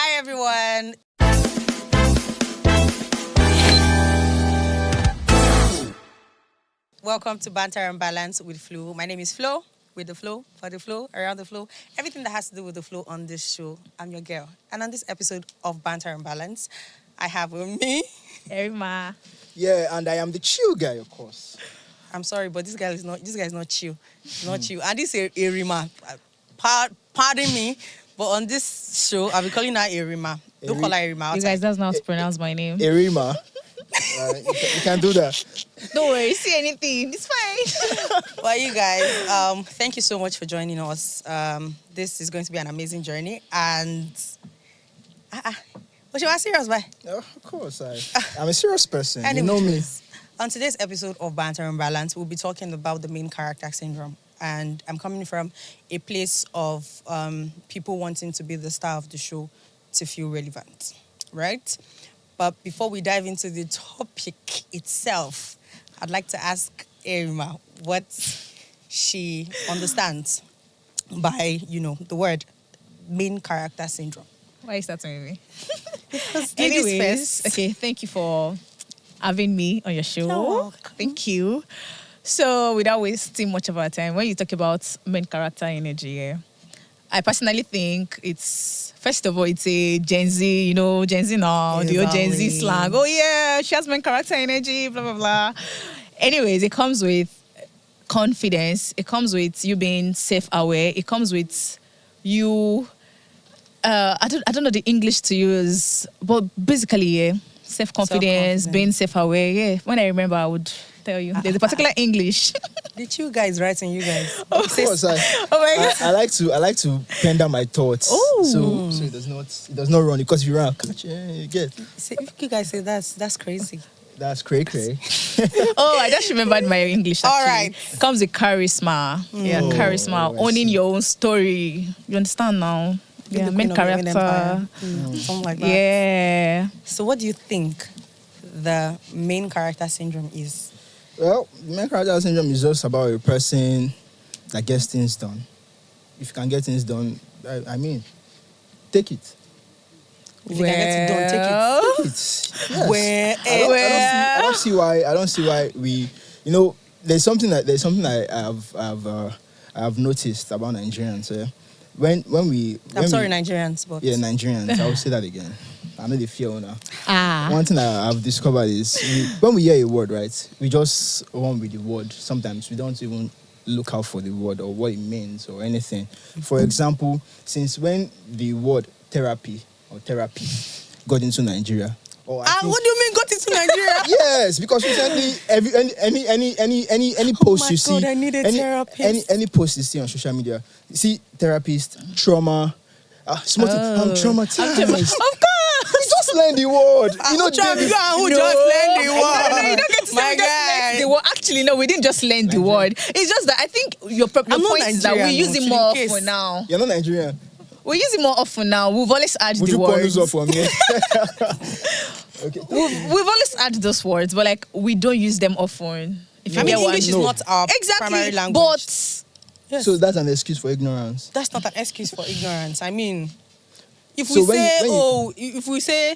Hi, everyone. Welcome to Banter and Balance with Flo. My name is Flo, with the flow, for the flow, around the flow. Everything that has to do with the flow on this show. I'm your girl. And on this episode of Banter and Balance, I have with me... Erima. Yeah, and I am the chill guy, of course. I'm sorry, but this guy is not chill. Not chill. And this is Erima. Pardon me, but on this show, I'll be calling her Erima. Don't call her Erima outside. You guys don't know how to pronounce my name. Erima. You can do that. Don't worry, see anything. It's fine. Well, you guys, thank you so much for joining us. This is going to be an amazing journey. And... But you are serious, bye? Oh, of course, I'm a serious person. You know me. On today's episode of Banter and Balance, we'll be talking about the main character syndrome. And I'm coming from a place of people wanting to be the star of the show to feel relevant, right? But before we dive into the topic itself, I'd like to ask Erima what she understands by, the word main character syndrome. Why is that with me? Anyways, okay, thank you for having me on your show. You're welcome. Thank you. So, without wasting much of our time, when you talk about main character energy, I personally think it's, first of all, it's a Gen Z, Gen Z now, the old Gen Z slang. Oh, yeah, she has main character energy, blah, blah, blah. Anyways, it comes with confidence. It comes with you being self-aware. It comes with you... I don't know the English to use, but basically, self-confidence, being self-aware. Yeah, when I remember, I would tell you. There's a particular English. Did you guys write in you guys? Of course, oh my God. I like to pen down my thoughts. Oh. So it does not run because if you run, catch it, you get. If you guys say that's crazy. That's cray. Oh, I just remembered my English. Actually. All right. Comes with charisma. Yeah, charisma. I Owning see. your own story. You understand now? Yeah, main character. Something like that. Yeah. So what do you think the main character syndrome is? Well, main character syndrome is just about a person that gets things done. If you can get things done, I mean, take it. If you can get it done, take it. Take it. Yes. Well, I don't see why we, there's something I've noticed about Nigerians. When Nigerians, but... Yeah, Nigerians. I will say that again. I know they feel now. Ah. One thing I've discovered is when we hear a word, right, we just run with the word. Sometimes we don't even look out for the word or what it means or anything. For example, since when the word therapy or therapy got into Nigeria, what do you mean got into Nigeria? Yes, because recently any post you see, God, I need a therapist. any post you see on social media, you see therapist, trauma, I'm traumatized. Of course. We just learn the word. Who just learn the word? No, you don't get to My say we just learned guy. the word. Actually, no, we didn't just learn the word. It's just that I think your point is that we Nigerian, use it in more case. often now. You're not Nigerian. We use it more often now. We've always added Would the you call words. this off for me? Okay. We've always added those words, but we don't use them often. If you get what English is No. not our primary language. But Yes. So that's an excuse for ignorance. That's not an excuse for ignorance. I mean, if So we when say,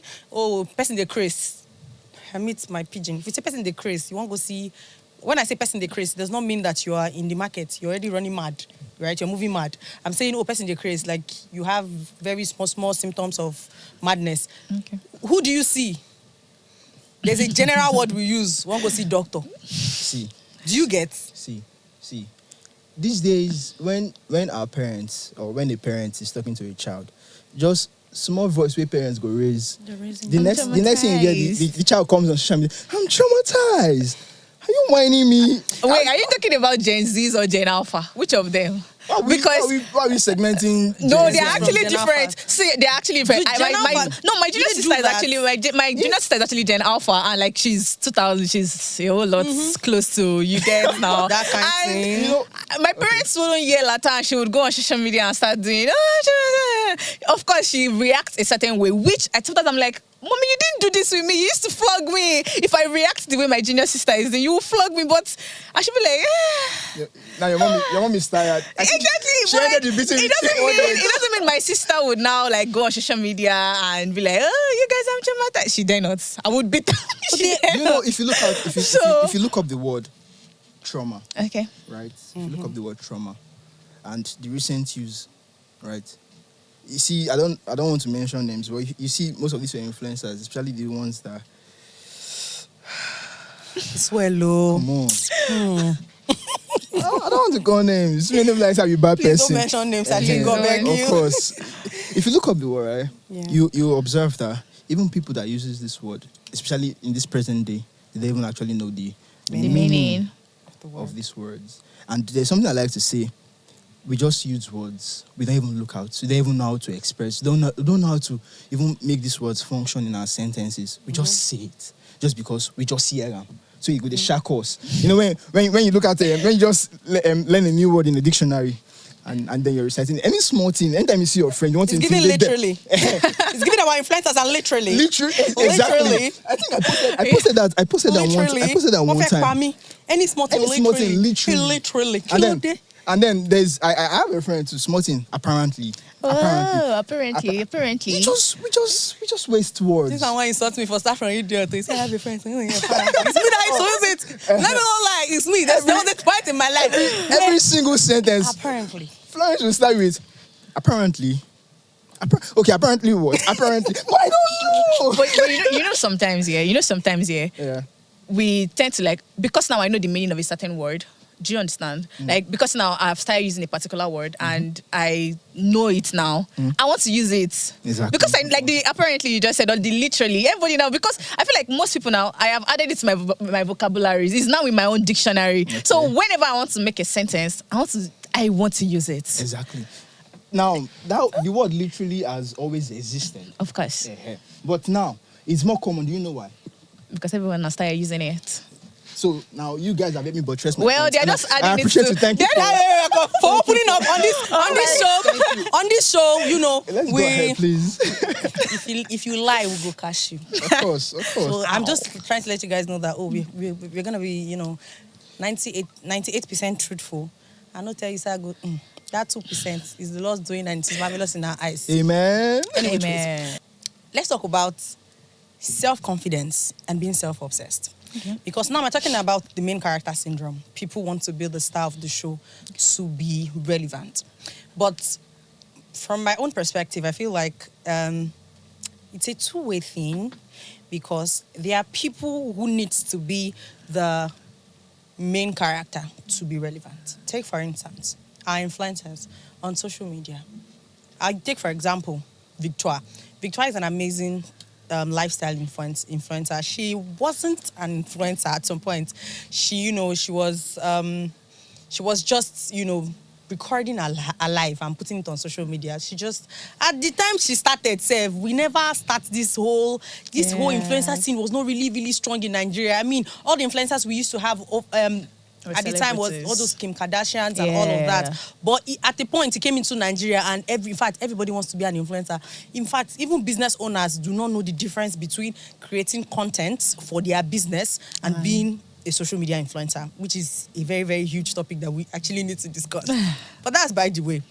person dey craze, I meet my pigeon. If we say person dey craze, you want to go see. When I say person dey craze, it does not mean that you are in the market. You're already running mad, right? You're moving mad. I'm saying, person dey craze, like you have very small symptoms of madness. okay. Who do you see? There's a general word we use. Want to go see doctor. See. Do you get? See. These days, when our parents or when a parent is talking to a child, just small voice where parents go raise. The next thing you get, the child comes on social media. I'm traumatized. Are you whining me? Wait, are you talking about Gen Zs or Gen Alpha? Which of them? Why are we segmenting? No, Gen Z they're from actually Gen different. Alpha? See, they're actually different. So Gen Alpha, my junior they do sister is that? actually my junior sister is actually Gen Alpha, and she's 2000. She's a whole lot close to you guys now. That kind of And thing. my parents wouldn't yell at her, and she would go on social media and start doing. Of course, she reacts a certain way, which I told her, I'm like, Mommy, you didn't do this with me. You used to flog me. If I react the way my junior sister is, then you will flog me. But I should be like, Now your mom is tired. exactly. She ended the beating. It doesn't mean my sister would now like go on social media and be like, oh, you guys have chamata. She dare not. I would beat her. You know, if you look at if you look up the word trauma, Okay. right? If you look up the word trauma and the recent use, right? You see, I don't want to mention names, but you see most of these are influencers, especially the ones that Swallow. come on. I don't want to call names. Many like how you bad Please person. don't mention names. I think God beg you. Of course. If you look up the word, right, Yeah. you observe that even people that uses this word, especially in this present day, they don't even actually know the meaning of these words. And there's something I like to say. We just use words. We don't even look out. We don't even know how to express. We don't know how to even make these words function in our sentences. We just say it just because we just hear them. So you go the shack us. You know when you look at them, when you just learn a new word in the dictionary, and then you're reciting any small thing. Anytime you see your friend, you want It's to giving intimidate them. literally. It's giving our influencers and literally. Literally, exactly. Literally. I think I posted that. I posted that one. I posted that one time. Any small thing, Any small thing, literally. And then there's I have a friend to small thing apparently. Oh, apparently. We just waste words. This is why you insult me for start from idiot. You say I have a friend. It's me that use it. Let me not lie. It's me. That's the only point in my life. Every single sentence. Apparently. Florence will start with apparently. Okay, apparently what? Apparently. But I don't know. But you know sometimes, Yeah. we tend to like, because now I know the meaning of a certain word. Do you understand? Like, because now I've started using a particular word and I know it now, I want to use it. Exactly. Because I like the apparently you just said, or the literally, everybody now, because I feel like most people now, I have added it to my vocabularies. It's now in my own dictionary. Okay. So whenever I want to make a sentence, I want to use it. Exactly. Now, the word literally has always existed. Of course. But now, it's more common. Do you know why? Because everyone has started using it. So now you guys have made me buttress my Well, point. they're And just I adding it appreciate to- you. Thank you. For opening up on this show, you know, Let's go ahead, please. if you lie, we'll go cash you. Of course. So I'm just trying to let you guys know that we're gonna be 98% truthful. I not tell you say go that 2% is the Lord's doing and it is marvelous in our eyes. Amen. Anyway, Amen. let's talk about self-confidence and being self-obsessed. Okay. Because now we're talking about the main character syndrome. People want to build the star of the show to be relevant. But from my own perspective, I feel like it's a two-way thing because there are people who need to be the main character to be relevant. Take, for instance, our influencers on social media. I take, for example, Victoire. Victoire is an amazing lifestyle influencer. She wasn't an influencer at some point. She was just, recording her life and putting it on social media. She just, at the time she started, we never start this whole influencer scene was not really, really strong in Nigeria. I mean, all the influencers we used to have at the time was all those Kim Kardashians and all of that. But at the point, he came into Nigeria and in fact, everybody wants to be an influencer. In fact, even business owners do not know the difference between creating content for their business and being a social media influencer, which is a very, very huge topic that we actually need to discuss. But that's by the way.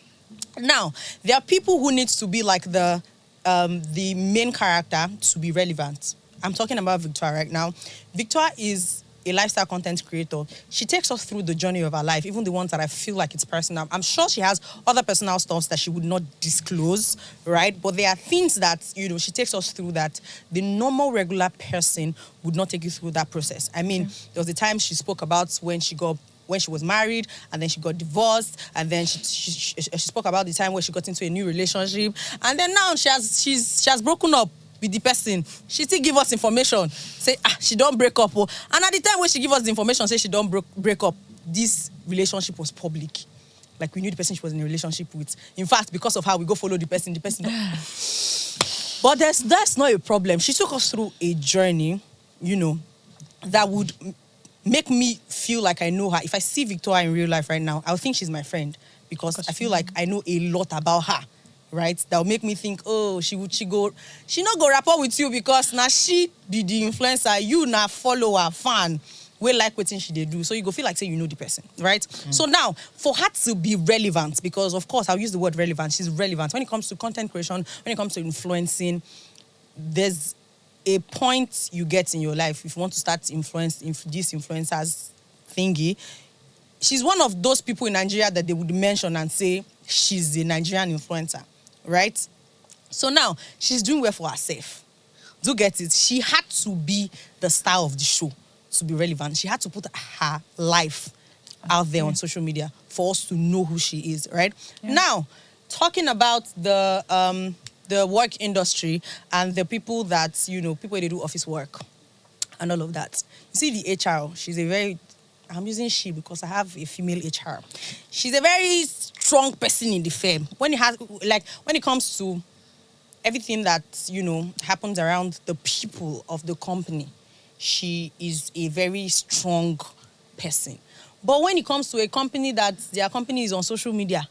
Now, there are people who need to be like the main character to be relevant. I'm talking about Victoire right now. Victoire is a lifestyle content creator. She takes us through the journey of her life, even the ones that I feel like it's personal. I'm sure she has other personal stuff that she would not disclose, right? But there are things that, she takes us through that the normal, regular person would not take you through that process. I mean, there was a time she spoke about when she was married and then she got divorced, and then she spoke about the time where she got into a new relationship, and then now she has broken up with the person. She still give us information, say she don't break up. And at the time when she give us the information, say she don't break up, this relationship was public. Like we knew the person she was in a relationship with. In fact, because of how we go follow the person But that's not a problem. She took us through a journey, that would make me feel like I know her. If I see Victoria in real life right now, I'll think she's my friend because I feel like I know a lot about her. right? That will make me think, oh, she not go rapport with you because now she be the influencer, you now follower, fan, we like what she they do. So you go feel like say you know the person, right? So now for her to be relevant, because of course I'll use the word relevant, she's relevant. When it comes to content creation, when it comes to influencing, there's a point you get in your life if you want to start these influencers thingy. She's one of those people in Nigeria that they would mention and say she's a Nigerian influencer, right? So now she's doing well for herself. Do get it? She had to be the star of the show to be relevant. She had to put her life out there on social media for us to know who she is, right? Yeah. Now, talking about the work industry and the people that, people they do office work and all of that. You see the HR, I'm using she because I have a female HR. She's a very strong person in the firm. When it comes to everything that, happens around the people of the company, she is a very strong person. But when it comes to a company that their company is on social media,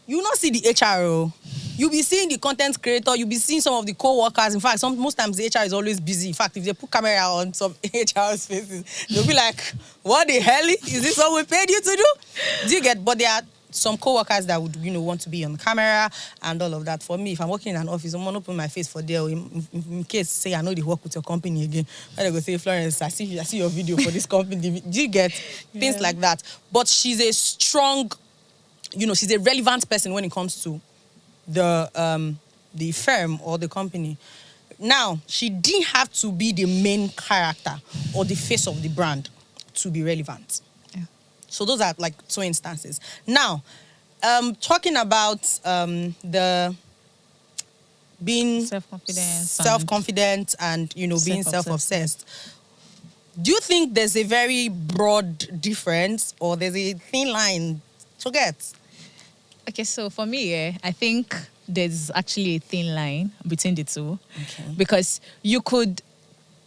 you will not see the HR. You'll be seeing the content creator. You'll be seeing some of the co-workers. In fact, most times the HR is always busy. In fact, if they put camera on some HR's faces, they'll be like, what the hell? Is this what we paid you to do? Do you get? But there are some co-workers that would, want to be on camera and all of that. For me, if I'm working in an office, I'm going to put my face for there. In case, say, I know they work with your company again. When I go say, Florence, I see your video for this company. Do you get? Things like that. But she's a strong, she's a relevant person when it comes to the firm or the company. Now, she didn't have to be the main character or the face of the brand to be relevant. Yeah. So those are like two instances. Now, talking about the being self-confident and being self-obsessed. Do you think there's a very broad difference or there's a thin line to get? Okay, so for me, I think there's actually a thin line between the two. Okay. Because you could,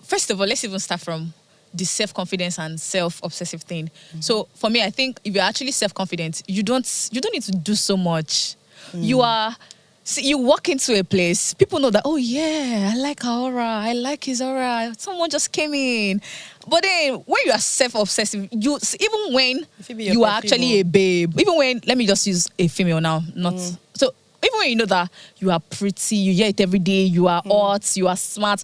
first of all, let's even start from the self-confidence and self-obsessive thing. Mm-hmm. So for me, I think if you're actually self-confident, you don't need to do so much. You walk into a place, people know that, oh yeah, I like her aura, I like his aura, someone just came in. But then when you are self-obsessive, even when you are actually a babe, even when, let me just use a female now, so even when you know that you are pretty, you hear it every day, you are hot, you are smart,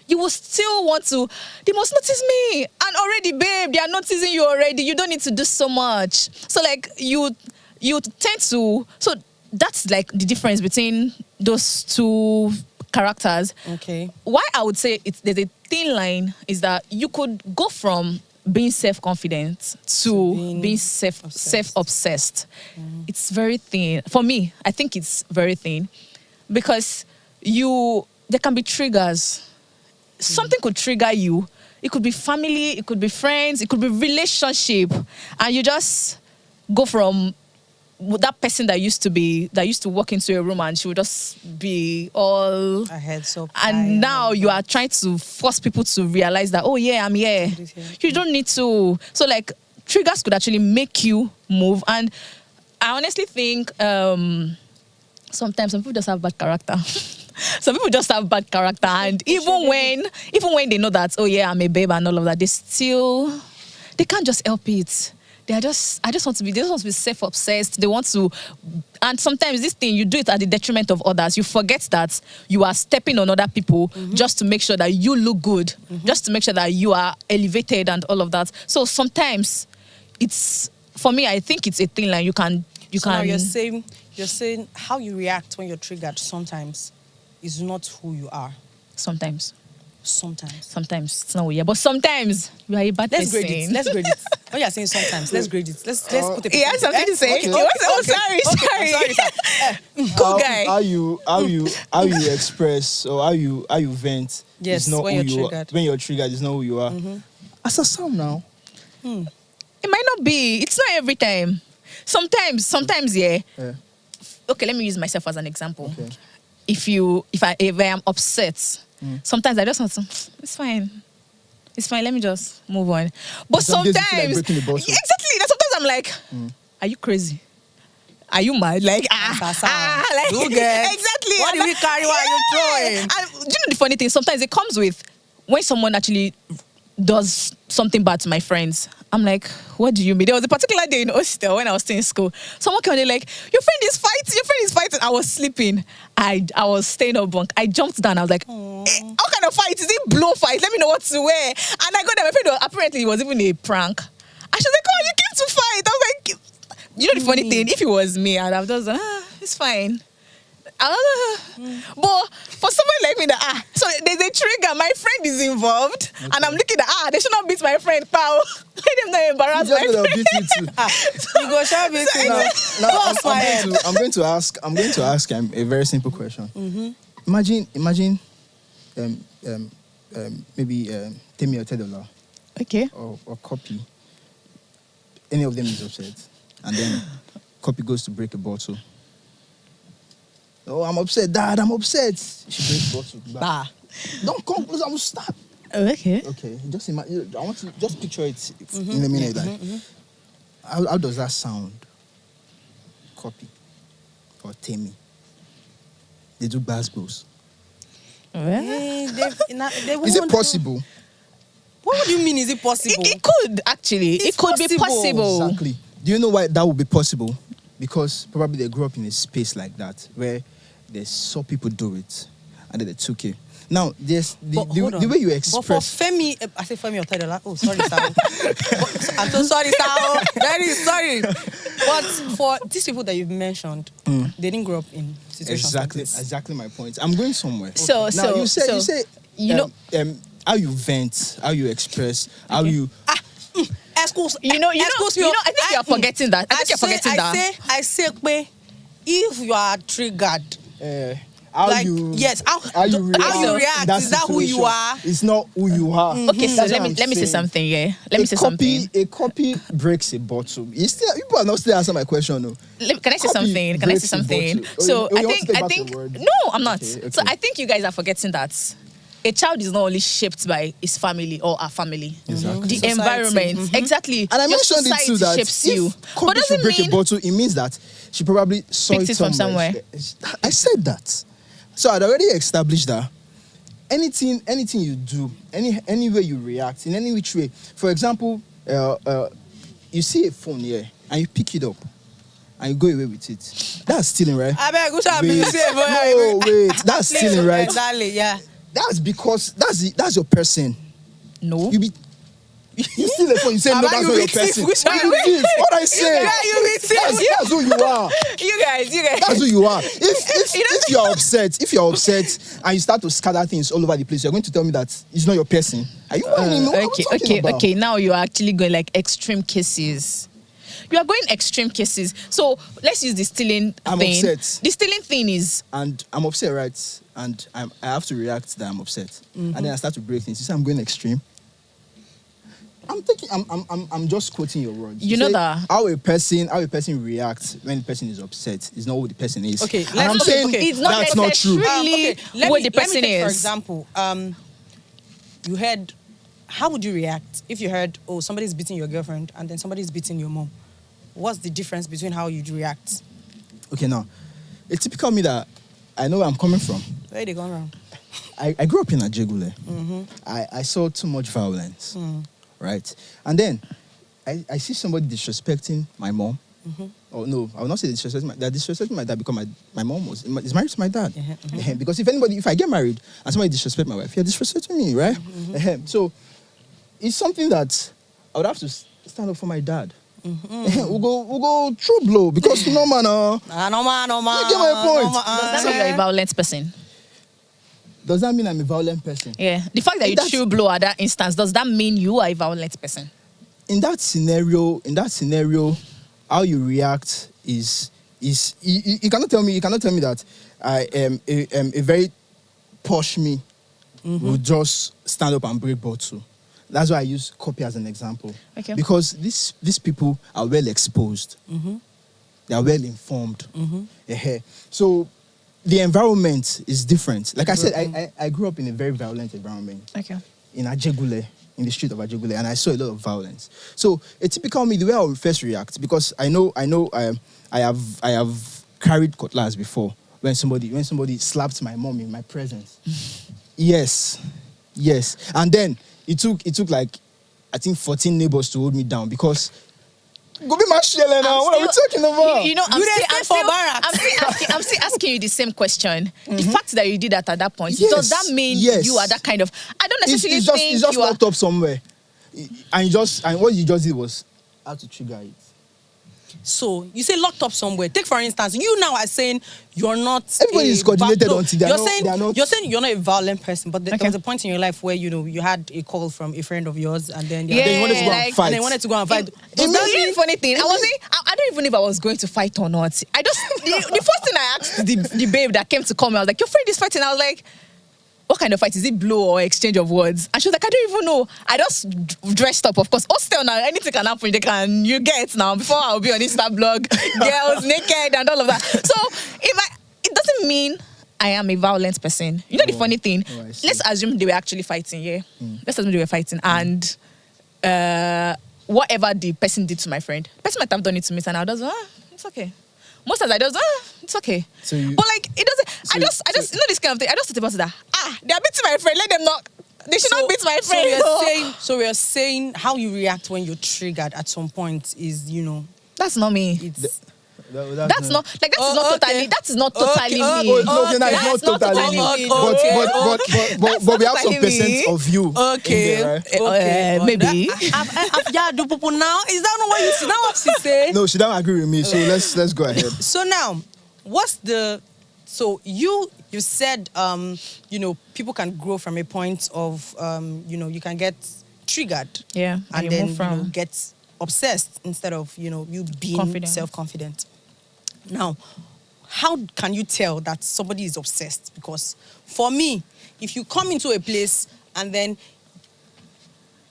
you will still want to, they must notice me. And already, babe, they are noticing you already. You don't need to do so much. So like you tend to, so that's like the difference between those two characters. Okay. Why I would say there's a thin line is that you could go from being self-confident to being self-obsessed. Mm-hmm. It's very thin. For me, I think it's very thin because there can be triggers. Something could trigger you. It could be family, it could be friends, it could be relationship. And you just go from that person that used to walk into a room and she would just be all ahead, so and now you are trying to force people to realize that, oh yeah, I'm here. You don't need to. So like triggers could actually make you move. And I honestly think sometimes some people just have bad character. Some people just have bad character, and even when they know that, oh yeah, I'm a babe and all of that, they can't just help it. They just want to be self-obsessed. They want to, and sometimes this thing, you do it at the detriment of others. You forget that you are stepping on other people just to make sure that you look good, just to make sure that you are elevated and all of that. So sometimes for me, I think it's a thin line. Now you're saying how you react when you're triggered sometimes is not who you are. Sometimes it's not who you are, but sometimes you are a bad person. Let's grade it. When you're saying sometimes, let's grade it. Let's put it. He has something to say. Sorry. Cool guy. How you express or how you vent. Yes, is not when who you're you triggered. Are. When you're triggered, is not who you are. As a sound now. It might not be. It's not every time. Sometimes, yeah. Okay, let me use myself as an example. Okay. If I am upset, sometimes I just want to, it's fine, let me just move on. But sometimes, exactly, sometimes I'm like, are you crazy? Are you mad? Like, like, Do get. exactly. What do we carry while you're throwing? And do you know the funny thing? Sometimes it comes with when someone actually does something bad to my friends. I'm like, what do you mean? There was a particular day in hostel when I was still in school. Someone came and they're like, your friend is fighting. I was sleeping. I was staying up bunk. I jumped down. I was like, how kind of fight? Is it blow fight? Let me know what to wear. And I got there. My friend apparently it was even a prank. And she was like, oh, you came to fight. I was like, you know the funny thing? If it was me, I'd have just it's fine. But for someone like me, so there's a trigger. My friend is involved, and I'm looking at they should not beat my friend. Pal, let them not embarrass my friend. Beat you too. You go shall beat you now. I'm going to ask a very simple question. Imagine, maybe Temi or Tedola, Okay. or Copy. Any of them is upset, and then Copy goes to break a bottle. Oh, I'm upset, Dad. I'm upset. She breaks bottle. Bah. Don't come close. I will stop. Okay. Okay. Just imagine. I want to just picture it in a minute. Like, how does that sound? Copy or Temi? They do basketballs. Is it possible? What do you mean? Is it possible? It could actually. It's it could be possible. Exactly. Do you know why that would be possible? Because probably they grew up in a space like that where they saw people do it and then they took it. Now, there's the way you express. But for Femi, I say Femi or Tedola. Oh, sorry, Sao. I'm so sorry, Sao. Very sorry. But for these people that you've mentioned, they didn't grow up in situations like this. Exactly my point. I'm going somewhere. So, now, you say, you know, how you vent, how you express, how you. Excuse me. Excuse me. I think you're forgetting that. I say, if you are triggered, how like, you yes, how you react is that who you are? It's not who you are. Okay, so let me say something. Yeah, let me say something. A copy breaks a bottle. People are not still answering my question. No. Can I say something? Can I say something? So I think no, I'm not. Okay. So I think you guys are forgetting that a child is not only shaped by his family or our family. Exactly. The Society. environment. Exactly. And I Your mentioned it society too that shapes if you. Copy But should doesn't break mean a bottle, it means that she probably saw picked it from somewhere. I said that. So I'd already established that anything you do, any way you react, in any which way. For example, you see a phone here and you pick it up and you go away with it. That's stealing, right? I beg you, No, wait. That's stealing, right? Exactly, yeah. That's because that's your person. No. You steal a phone, you say no, that's not your person. What I say. Yeah, you be thief. That's who you are. You guys. That's who you are. If you're upset and you start to scatter things all over the place, you're going to tell me that it's not your person. Are you okay. Now you are actually going like extreme cases. You are going extreme cases. So let's use the stealing I'm thing. upset. The stealing thing is. And I'm upset, right? And I have to react that I'm upset. And then I start to break things. You say I'm going extreme. I'm just quoting your words. You know that how a person reacts when the person is upset is not who the person is. Okay, and I'm saying it's not that's not true. What the person take, is. For example, you heard. How would you react if you heard, oh, somebody's beating your girlfriend and then somebody's beating your mom? What's the difference between how you'd react? Okay, now, a typical me that I know where I'm coming from. Where they going wrong? I grew up in Ajegule. I saw too much violence, right? And then I see somebody disrespecting my mom. Oh no, I will not say disrespecting they're disrespecting my dad because my mom is married to my dad. Because if I get married and somebody disrespect my wife, you're disrespecting me, right? So it's something that I would have to stand up for my dad. We'll go true blow because no man. No man. You get my point. Does that mean you're a violent person? Does that mean I'm a violent person? Yeah. The fact that you true blow at that instance, does that mean you are a violent person? In that scenario, how you react is you cannot tell me that I am a very posh me will just stand up and break bottle. That's why I use Copy as an example. Okay. Because these people are well exposed. They are well informed. So the environment is different. Like I said, I grew up in a very violent environment. Okay. in Ajegule, in the street of Ajegule, and I saw a lot of violence. So a typical me, the way I would first react, because I have carried cutlass before when somebody slapped my mom in my presence. Yes. And then it took like I think 14 neighbors to hold me down because go be my shell now. What are we talking about? You know, I'm still asking you the same question. The fact that you did that at that point, does that mean you are that kind of? I don't necessarily think it's just you are locked up somewhere, and what you just did was how to trigger it. So you say locked up somewhere. Take for instance, you now are saying you're not. Everybody is coordinated until they're not. You're saying you're not a violent person, but there was a point in your life where you had a call from a friend of yours, and then then you wanted to go and fight. And then you wanted to go and fight. Does that mean funny thing? I don't even know if I was going to fight or not. I just the first thing I asked the babe that came to call me, I was like, "Your friend is fighting." I was like, what kind of fight? Is it blow or exchange of words? And she was like, I don't even know. I just dressed up, of course. Oh, still now, anything can happen. You get now. Before I'll be on Insta blog, girls naked and all of that. So it doesn't mean I am a violent person. You know the funny thing? Let's assume they were actually fighting, yeah? Let's assume they were fighting. And whatever the person did to my friend, the person might have done it to me, and I was it's okay. Most times I just, it's okay. But like, it doesn't, I just, you know this kind of thing, I just thought about that. They are beating my friend, let them not, they should not beat my friend. So we're saying how you react when you're triggered at some point is, that's not me. That's not totally me. That's not totally me. But we have some percent of you. Okay. Right? Maybe. Yeah, do people now? Is that not what you see? Now what she say? No, she don't agree with me. So let's go ahead. So now, so you said people can grow from a point of you can get triggered. Yeah. And then get obsessed instead of you being self-confident. Now, how can you tell that somebody is obsessed? Because for me, if you come into a place and then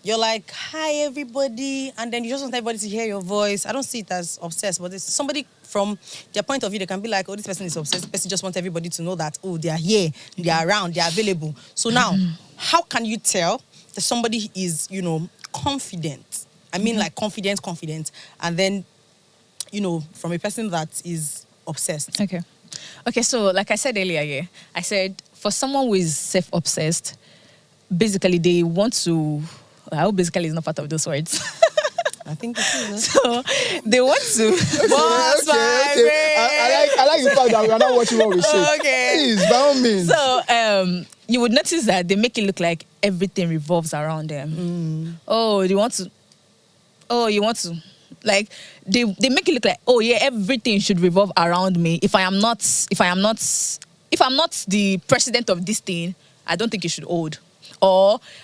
you're like, hi, everybody, and then you just want everybody to hear your voice, I don't see it as obsessed, but it's somebody from their point of view, they can be like, oh, this person is obsessed. This person just wants everybody to know that, oh, they are here, they are around, they are available. So now, how can you tell that somebody is, confident? I mean, like confident, and then, from a person that is obsessed. Okay, so like I said earlier, I said for someone who is self-obsessed, basically they want to, I hope basically is not part of those words. I think it is. So they want to. Okay. I like the fact that we are not watching what we say. Okay. Please, by all means. So you would notice that they make it look like everything revolves around them. Oh, you want to. Like they make it look like, oh yeah, everything should revolve around me. If I'm not the president of this thing, I don't think you should hold.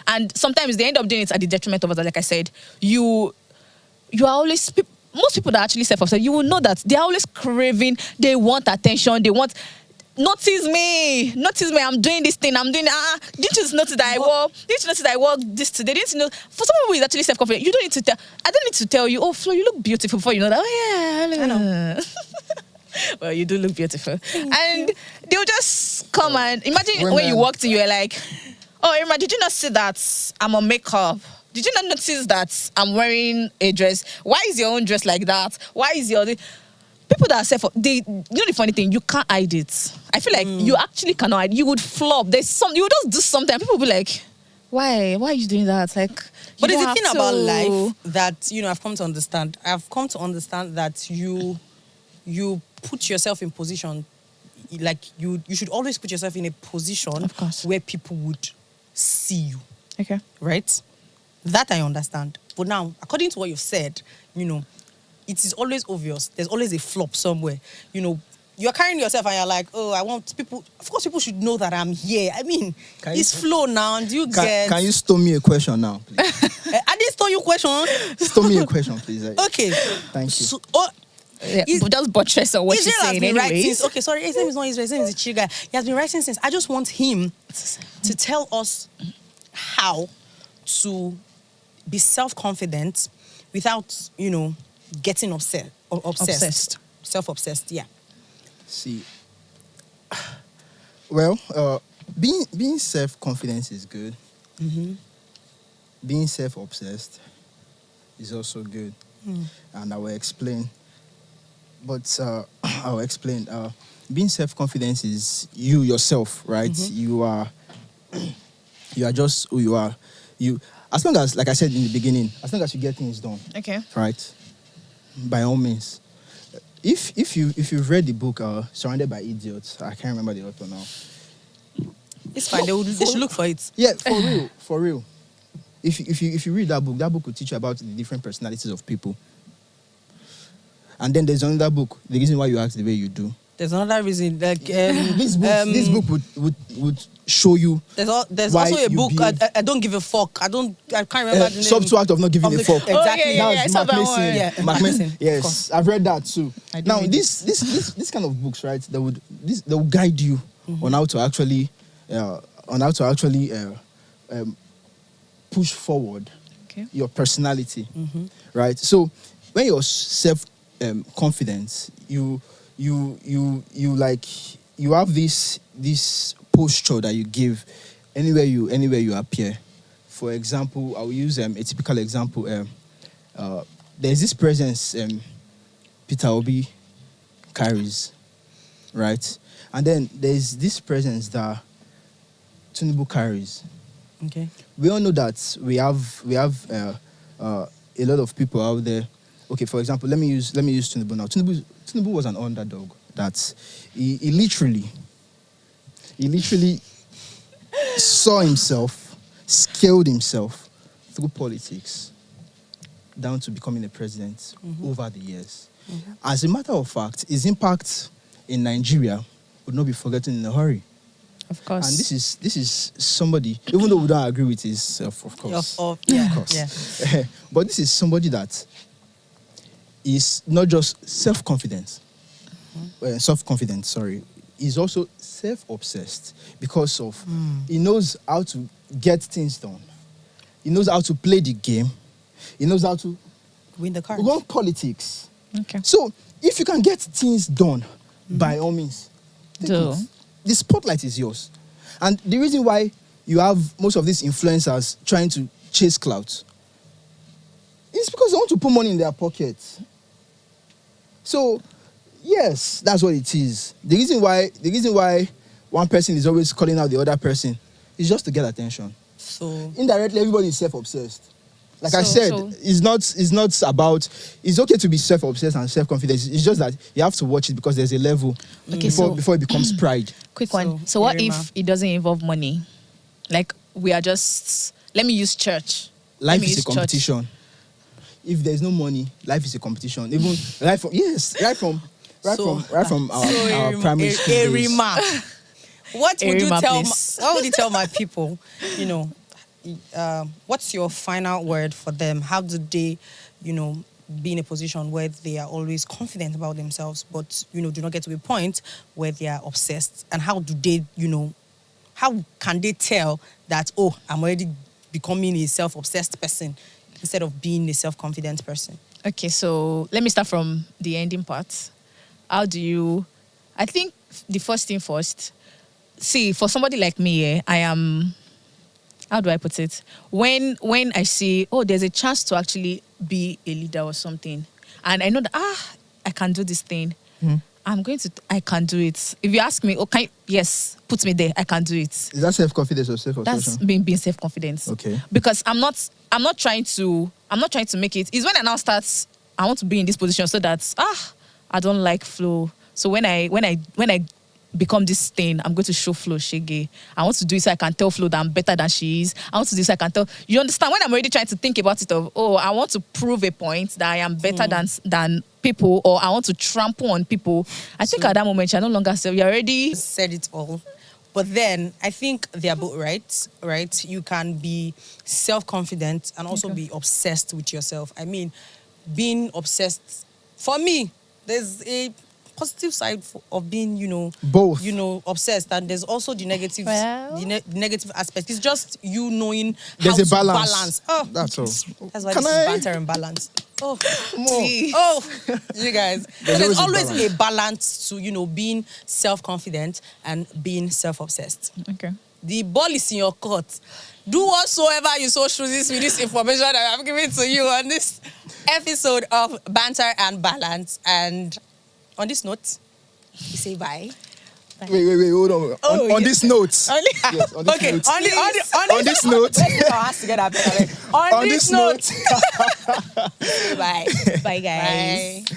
And sometimes they end up doing it at the detriment of others. Like I said, you are always, most people that are actually self-obsessed, you will know that they are always craving, they want attention, they want, notice me, I'm doing this thing, I'm doing didn't you notice that I wore this today? Didn't you know? For someone who is actually self-confident, you don't need to tell, I don't need to tell you, oh Flo, you look beautiful before you know that. Oh yeah, I know. Well, you do look beautiful. And they'll just come and imagine when you walked in, you were like, oh Irma, did you not see that I'm on makeup? Did you not notice that I'm wearing a dress? Why is your own dress like that? Why is your... People that are you know the funny thing, you can't hide it. I feel like you actually cannot hide. You would flop. You would just do something. People will be like, why are you doing that? Like, but there's a thing about life that, I've come to understand. I've come to understand that you put yourself in position, like you should always put yourself in a position where people would see you. Okay. Right? That I understand. But now, according to what you've said, it is always obvious. There's always a flop somewhere. You're carrying yourself and you're like, oh, I want people... Of course, people should know that I'm here. I mean, it's Flo now. And Can you stone me a question now, please? I didn't stone you a question. Stone me a question, please. Okay. Thank you. So, just buttress on what she's saying anyways. Okay, sorry. His name is not Israel. His name is a chill guy. He has been writing since. I just want him to tell us how to be self-confident without, getting obsessed. Self-obsessed, yeah. See, well, being self-confident is good. being self-obsessed is also good, and I will explain. But I will explain. Being self-confident is you yourself, right? You are just who you are. You, as long as, like I said in the beginning, as long as you get things done, Okay. right? By all means. If you've read the book Surrounded by Idiots, I can't remember the author now. It's fine. They should look for it. Yeah, for real. If you read that book will teach you about the different personalities of people. And then there's another book, the reason why you act the way you do. There's another reason. Like This book would show you. There's why also a you book. behave. I don't give a fuck. I can't remember the name. Subtle Act of Not Giving of a the- Fuck. Exactly. Oh, yeah, That's I saw Mark that Mason. one. Yeah, Mark Mason. of Yes, course. I've read that too. I did Now read this kind of books, right? They will guide you on how to actually push forward Okay. your personality, right? So when you're self confident, you have this posture that you give anywhere you appear. For example, I'll use a typical example. There's this presence Peter Obi carries, right? And then there's this presence that Tinubu carries. Okay. We all know that we have a lot of people out there. Okay, for example, let me use Tinubu now. Tinubu was an underdog. That he literally saw himself, scaled himself through politics down to becoming a president over the years. As a matter of fact, his impact in Nigeria would not be forgotten in a hurry. Of course. And this is somebody, even though we don't agree with himself, of course. Yeah. Of course. Yeah. But this is somebody that is not just self-confident. Self-confident, sorry. He's also self-obsessed because of he knows how to get things done. He knows how to play the game. He knows how to Win the car. run politics. Okay. So if you can get things done, by all means, take Do. it. The spotlight is yours. And the reason why you have most of these influencers trying to chase clout is because they want to put money in their pockets. So, yes, that's what it is. The reason why one person is always calling out the other person is just to get attention. So Indirectly, everybody is self-obsessed. Like I So- said, so- it's not about. It's okay to be self-obsessed and self-confident. It's just that you have to watch it because there's a level Okay, so- before it becomes pride. Quick one. So, So what Irima. if it doesn't involve money? Like we are just, let me use church. Let Life me is a use church. competition. If there's no money, life is a competition. Even right from our primary school days. Erima. What would you Erima, tell? please. What would you tell my people? You know, what's your final word for them? How do they, be in a position where they are always confident about themselves, but do not get to a point where they are obsessed? And how do they, how can they tell that I'm already becoming a self-obsessed person instead of being a self-confident person? Okay, so let me start from the ending part. How do you, I think the first thing first, see, for somebody like me, I am, how do I put it? When I see, there's a chance to actually be a leader or something, and I know that, I can do this thing, I can do it. If you ask me, yes, put me there, I can do it. Is that self-confidence or That's self-obsession? being self-confident. Okay. Because I'm not trying to make it. It's when I now start, I want to be in this position so that I don't like flow. So when I become this thing, I'm going to show Flo Shege. I want to do it so I can tell Flo that I'm better than she is. I want to do it so I can tell. You understand? When I'm already trying to think about it I want to prove a point that I am better than people, or I want to trample on people. I think at that moment, you're no longer self. You're already. Said it all. But then I think they're both right? You can be self-confident and also be obsessed with yourself. I mean, being obsessed, for me, there's a positive side of being, Both. Obsessed, and there's also the negative, Well. the negative aspect. It's just you knowing There's how a to balance. Oh, That's all. that's why Can this I- is banter and balance. Oh, More. you guys. There's There's always always a balance to being self-confident and being self-obsessed. Okay. The ball is in your court. Do whatsoever you so chooses with this information that I'm giving to you on this episode of Banter and Balance. And on this note, we say bye. Wait, hold on. On this note. Yes, on this Okay, note. on this note. Let's put our hands together. On this note. Bye. Bye, guys. Bye.